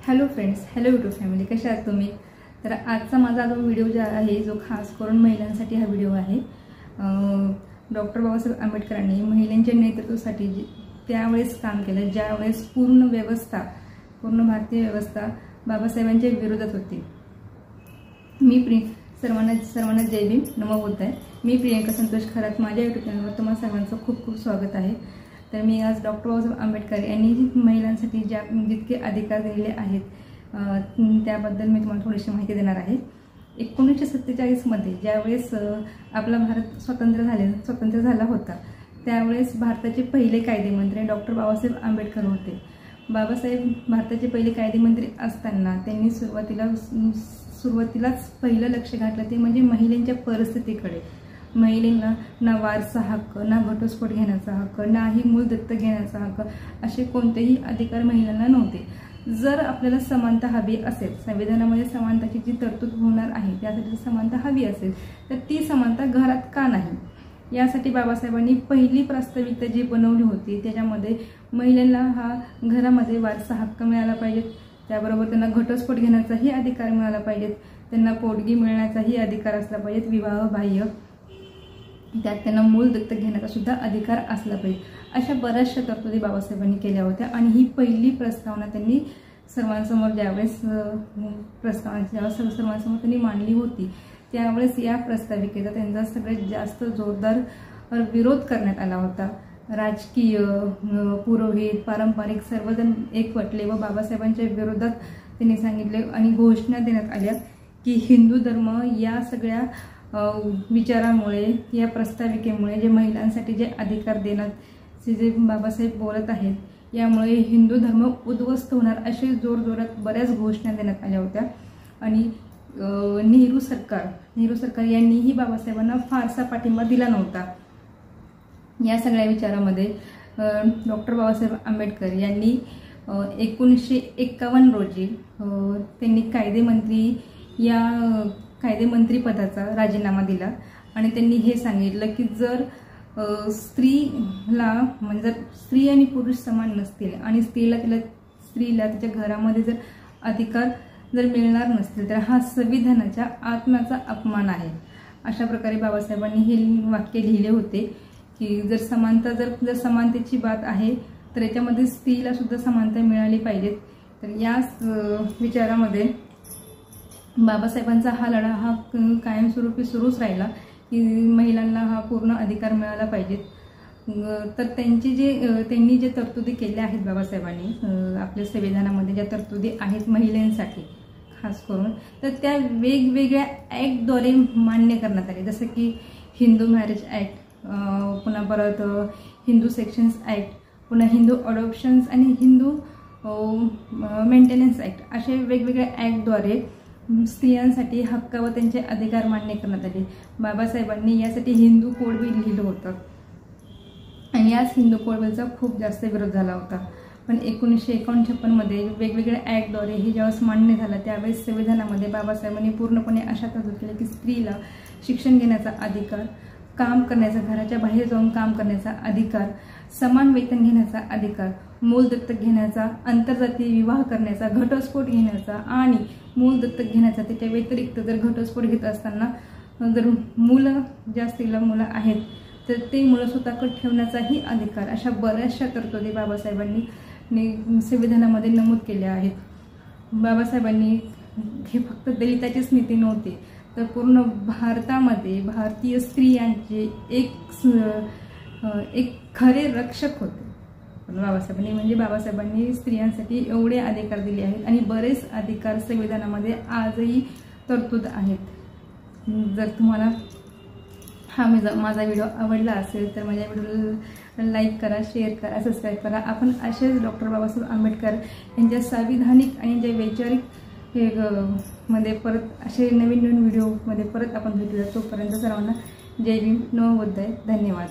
Hello friends, hello YouTube family, कशा आहात तुम्ही? तर आजचा माझा जो व्हिडिओ जो आहे जो खास करून महिलांसाठी हा व्हिडिओ आहे। डॉक्टर बाबासाहेब आंबेडकरांनी महिलांच्या नेतृत्वासाठी त्यावेळेस काम केलं ज्यावेळेस पूर्ण भारतीय व्यवस्था बाबासाहेबांच्या विरोधात होती। सर्वांना जय भीम, नमो बुद्धाय। मी प्रियंका संतोष खरात, माझ्या यूट्यूब चॅनलवर तुम्हा सर्वांचं खूप खूप स्वागत आहे। तर मी आज डॉक्टर बाबासाहेब आंबेडकर यांनी महिलांसाठी जितके अधिकार दिलेले आहेत त्याबद्दल मी तुम्हाला थोडीशी माहिती देणार आहे। 1947 मध्ये ज्यावेळेस आपला भारत स्वतंत्र झाला होता त्यावेळेस भारताचे पहिले कायदेमंत्री डॉक्टर बाबासाहेब आंबेडकर होते। बाबासाहेब भारताचे पहिले कायदेमंत्री असताना त्यांनी सुरुवातीलाच पहिलं लक्ष घातलं ते म्हणजे महिलांच्या परिस्थितीकडे। महिलांना ना वारसा हक्क, ना घटस्फोट घेण्याचा हक्क, नाही मूल दत्तक घेण्याचा हक्क असे कोणतेही अधिकार महिलांना नव्हते। जर आपल्याला समानता हवी असेल, संविधानामध्ये समानतेची जी तरतूद होणार आहे त्यासाठी समानता हवी असेल तर ती समानता घरात का नाही, यासाठी बाबासाहेबांनी पहिली प्रास्ताविकता जी बनवली होती त्याच्यामध्ये महिलांना हा घरामध्ये वारसा हक्क मिळाला पाहिजे, त्याबरोबर त्यांना घटस्फोट घेण्याचाही अधिकार मिळाला पाहिजे, त्यांना पोटगी मिळण्याचाही अधिकार असला पाहिजे, विवाह बाह्य त्यात त्यांना मूल दत्तक घेण्याचा सुद्धा अधिकार असला पाहिजे। अशा बऱ्याचशा तरतुदी बाबासाहेबांनी केल्या होत्या आणि ही पहिली प्रस्तावना त्यांनी सर्वांसमोर सर्वांसमोर त्यांनी मांडली होती। त्यावेळेस या प्रस्ताविकेचा त्यांचा सगळ्यात जास्त जोरदार विरोध करण्यात आला होता। राजकीय, पुरोहित, पारंपरिक सर्वजण एकवटले व बाबासाहेबांच्या विरोधात त्यांनी सांगितले आणि घोषणा देण्यात आल्या की हिंदू धर्म या सगळ्या विचारामुळे, या प्रस्ताविकेमुळे जे महिलांसाठी जे अधिकार देण्याचे जे बाबासाहेब बोलत आहेत यामुळे हिंदू धर्म उद्ध्वस्त होणार असे जोरजोरात बऱ्याच घोषणा देण्यात आल्या होत्या। आणि नेहरू सरकार यांनीही बाबासाहेबांना फारसा पाठिंबा दिला नव्हता। या सगळ्या विचारामध्ये डॉक्टर बाबासाहेब आंबेडकर यांनी 1951 रोजी त्यांनी कायदेमंत्री पदाचा राजीनामा दिला आणि त्यांनी हे सांगितलं की जर स्त्री आणि पुरुष समान नसतील आणि स्त्रीला तिच्या घरामध्ये जर अधिकार जर मिळणार नसतील तर हा संविधानाच्या आत्म्याचा अपमान आहे। अशा प्रकारे बाबासाहेबांनी हे वाक्य लिहिले होते की जर समानतेची बात आहे तर याच्यामध्ये स्त्रीला सुद्धा समानता मिळाली पाहिजे। तर याच विचारामध्ये बाबासाहेबांचा हा लढा हा कायमस्वरूपी सुरूच राहिला की महिलांना हा पूर्ण अधिकार मिळाला पाहिजे। तर त्यांनी जे तरतुदी केल्या आहेत बाबासाहेबांनी आपल्या संविधानामध्ये, ज्या तरतुदी आहेत महिलांसाठी खास करून, तर त्या वेगवेगळ्या ॲक्टद्वारे मान्य करण्यात आले, जसं की हिंदू मॅरेज ॲक्ट, पुन्हा परत हिंदू सेक्शन्स ॲक्ट, पुन्हा हिंदू अडॉप्शन्स आणि हिंदू मेंटेनन्स ॲक्ट असे वेगवेगळ्या ॲक्टद्वारे स्त्रियांसाठी हक्क व त्यांचे अधिकार मान्य करण्यात आले। बाबासाहेबांनी यासाठी हिंदू कोड बिल लिहिलं होतं आणि याच हिंदू कोड बिलचा खूप जास्त विरोध झाला होता। पण 1949 मध्ये वेगवेगळ्या ॲक्टद्वारे हे ज्यावेळेस मान्य झालं त्यावेळेस संविधानामध्ये बाबासाहेबांनी पूर्णपणे अशा तरतूद केल्या की स्त्रीला शिक्षण घेण्याचा अधिकार, काम करण्याचा, घराच्या बाहेर जाऊन काम करण्याचा अधिकार, समान वेतन घेण्याचा अधिकार, मूल दत्तक घेण्याचा, आंतरजातीय विवाह करण्याचा, घटस्फोट घेण्याचा आणि मूल दत्तक घेण्याचा, त्याच्या व्यतिरिक्त जर घटस्फोट घेत असताना जर स्त्रीला मुलं आहेत तर ते मुलं स्वतःकडे ठेवण्याचाही अधिकार, अशा बऱ्याचशा तरतुदी बाबासाहेबांनी संविधानामध्ये नमूद केल्या आहेत। बाबासाहेबांनी हे फक्त दलिताचीच नीती नव्हती तर पूर्ण भारतामध्ये भारतीय स्त्रियांचे एक खरे रक्षक होते। बाबासाहेबांनी स्त्रियांसाठी एवढे अधिकार दिले आहेत आणि बरेच अधिकार संविधानामध्ये आजही तरतूद आहेत। जर तुम्हाला हा माझा व्हिडिओ आवडला असेल तर माझ्या व्हिडिओला लाईक करा, शेअर करा, सबस्क्राईब करा। आपण असेच डॉक्टर बाबासाहेब आंबेडकर यांच्या संविधानिक आणि ज्या वैचारिक मध्ये परत असे नवीन व्हिडिओमध्ये परत आपण भेटूया। तोपर्यंत सर्वांना जय भीम, नमो बुद्धाय, धन्यवाद।